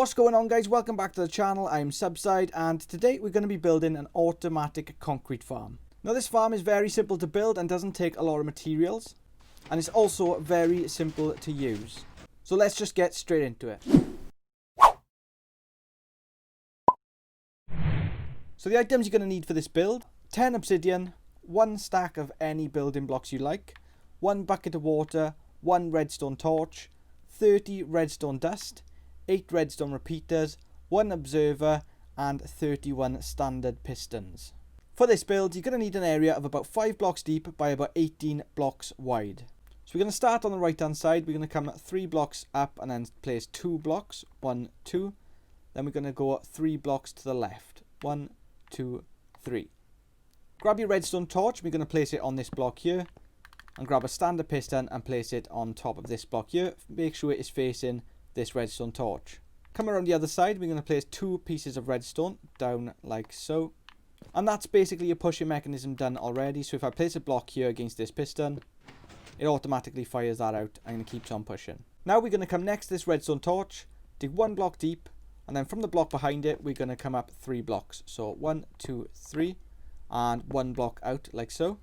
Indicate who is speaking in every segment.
Speaker 1: What's going on, guys? Welcome back to the channel. I'm SubSyde, and today we're going to be building an automatic concrete farm. Now this farm is very simple to build and doesn't take a lot of materials, and it's also very simple to use. So let's just get straight into it. So the items you're going to need for this build: 10 obsidian, 1 stack of any building blocks you like, 1 bucket of water, 1 redstone torch, 30 redstone dust, 8 redstone repeaters, 1 observer, and 31 standard pistons. For this build, you're going to need an area of about 5 blocks deep by about 18 blocks wide. So we're going to start on the right hand side. We're going to come 3 blocks up and then place 2 blocks, 1, 2. Then we're going to go 3 blocks to the left, 1, 2, 3. Grab your redstone torch. We're going to place it on this block here, and grab a standard piston and place it on top of this block here. Make sure it is facing this redstone torch. Come around the other side. We're going to place 2 pieces of redstone down like so, and that's basically your pushing mechanism done already. So if I place a block here against this piston, it automatically fires that out and it keeps on pushing. Now we're going to come next to this redstone torch, dig 1 block deep, and then from the block behind it we're going to come up 3 blocks. So 1, 2, 3, and 1 block out like so.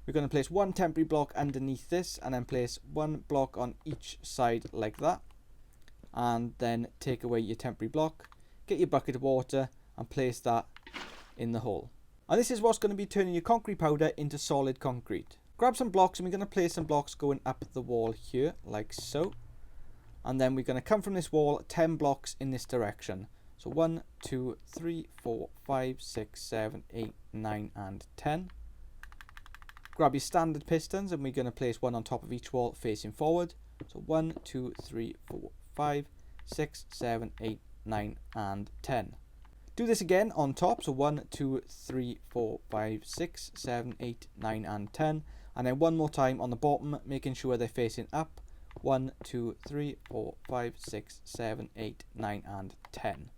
Speaker 1: We're going to place 1 temporary block underneath this, and then place 1 block on each side like that, and then take away your temporary block, get your bucket of water and place that in the hole. And this is what's going to be turning your concrete powder into solid concrete. Grab some blocks, and we're going to place some blocks going up the wall here like so, and then we're going to come from this wall 10 blocks in this direction. So 1, 2, 3, 4, 5, 6, 7, 8, 9 and 10. Grab your standard pistons, and we're going to place 1 on top of each wall facing forward. So 1, 2, 3, 4, 5, 6, 7, 8, 9 and 10. Do this again on top. So 1, 2, 3, 4, 5, 6, 7, 8, 9 and 10. And then one more time on the bottom, making sure they're facing up. 1, 2, 3, 4, 5, 6, 7, 8, 9 and 10.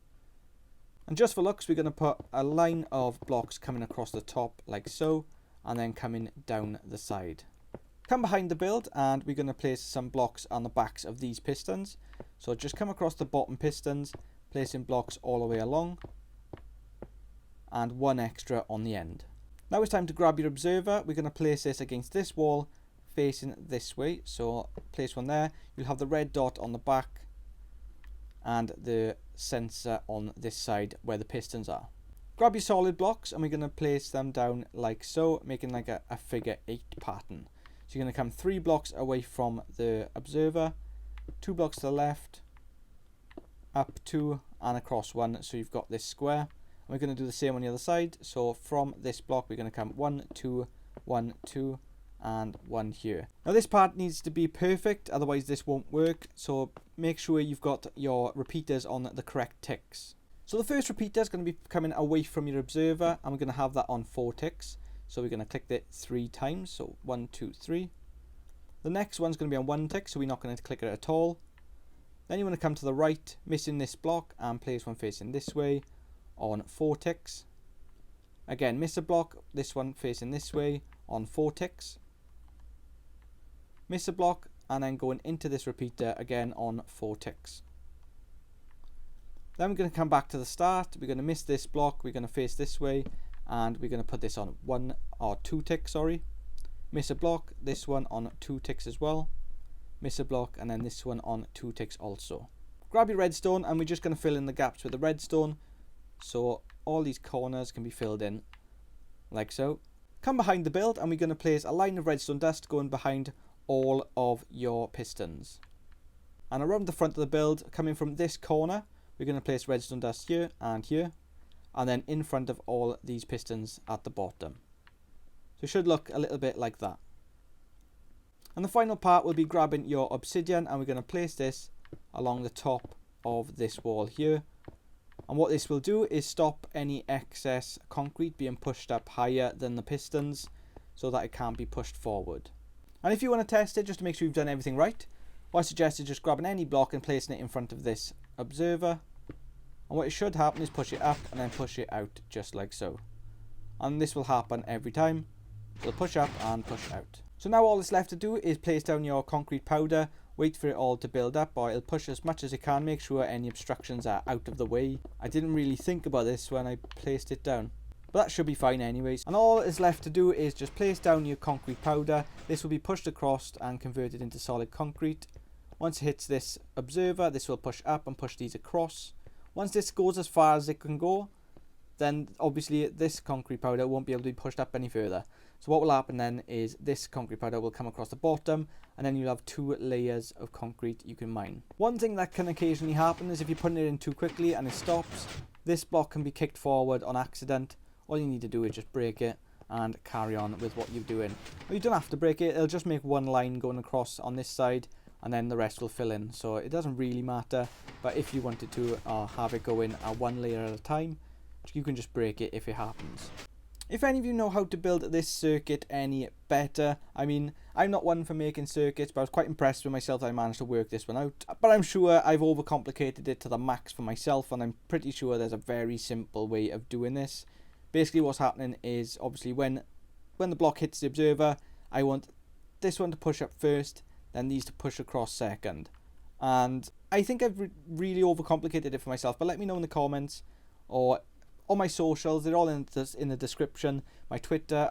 Speaker 1: And just for looks, we're going to put a line of blocks coming across the top like so, and then coming down the side. Come behind the build, and we're going to place some blocks on the backs of these pistons. So just come across the bottom pistons, placing blocks all the way along, and 1 extra on the end. Now it's time to grab your observer. We're going to place this against this wall facing this way. So place 1 there. You'll have the red dot on the back and the sensor on this side where the pistons are. Grab your solid blocks, and we're going to place them down like so, making like a figure 8 pattern. So you're going to come 3 blocks away from the observer, 2 blocks to the left, up 2 and across 1, so you've got this square. And we're going to do the same on the other side. So from this block we're going to come 1, 2, 1, 2 and 1 here. Now this part needs to be perfect, otherwise this won't work, so make sure you've got your repeaters on the correct ticks. So the first repeater is going to be coming away from your observer, and we're going to have that on 4 ticks. So we're going to click it 3 times, so 1, 2, 3. The next one's going to be on 1 tick, so we're not going to click it at all. Then you want to come to the right, missing this block, and place one facing this way on 4 ticks. Again, miss a block, this one facing this way on 4 ticks. Miss a block, and then going into this repeater again on 4 ticks. Then we're going to come back to the start. We're going to miss this block, we're going to face this way, and we're going to put this on 1 or 2 ticks, sorry. Miss a block, this one on 2 ticks as well. Miss a block, and then this one on 2 ticks also. Grab your redstone, and we're just going to fill in the gaps with the redstone, so all these corners can be filled in like so. Come behind the build, and we're going to place a line of redstone dust going behind all of your pistons. And around the front of the build, coming from this corner, we're going to place redstone dust here, and then in front of all these pistons at the bottom. So it should look a little bit like that. And the final part will be grabbing your obsidian, and we're going to place this along the top of this wall here. And what this will do is stop any excess concrete being pushed up higher than the pistons, so that it can't be pushed forward. And if you want to test it, just to make sure you've done everything right, what I suggest is just grabbing any block and placing it in front of this observer. And what it should happen is push it up and then push it out, just like so. And this will happen every time. So push up and push out. So now all that's left to do is place down your concrete powder wait for it all to build up, or it'll push as much as it can, make sure any obstructions are out of the way. I didn't really think about this when I placed it down, but that should be fine anyways. And all is left to do is just place down your concrete powder. This will be pushed across and converted into solid concrete. Once it hits this observer, this will push up and push these across. Once this goes as far as it can go, then obviously this concrete powder won't be able to be pushed up any further. So what will happen then is this concrete powder will come across the bottom, and then you'll have 2 layers of concrete you can mine. One thing that can occasionally happen is if you're putting it in too quickly and it stops, this block can be kicked forward on accident. All you need to do is just break it and carry on with what you're doing. Well, you don't have to break it, it'll just make one line going across on this side, and then the rest will fill in. So it doesn't really matter, but if you wanted to have it go in 1 layer at a time, you can just break it if it happens. If any of you know how to build this circuit any better, I mean, I'm not one for making circuits, but I was quite impressed with myself that I managed to work this one out. But I'm sure I've overcomplicated it to the max for myself, and I'm pretty sure there's a very simple way of doing this. Basically what's happening is, obviously when the block hits the observer, I want this one to push up first, then these to push across second. And I think I've really overcomplicated it for myself, but let me know in the comments, or on my socials, they're all in the description, my Twitter,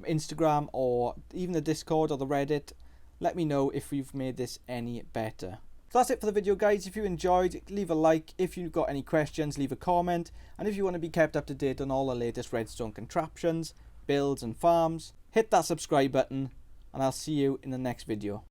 Speaker 1: Instagram, or even the Discord or the Reddit. Let me know if you've made this any better. So that's it for the video, guys. If you enjoyed, leave a like. If you've got any questions, leave a comment. And if you want to be kept up to date on all the latest redstone contraptions, builds and farms, hit that subscribe button, and I'll see you in the next video.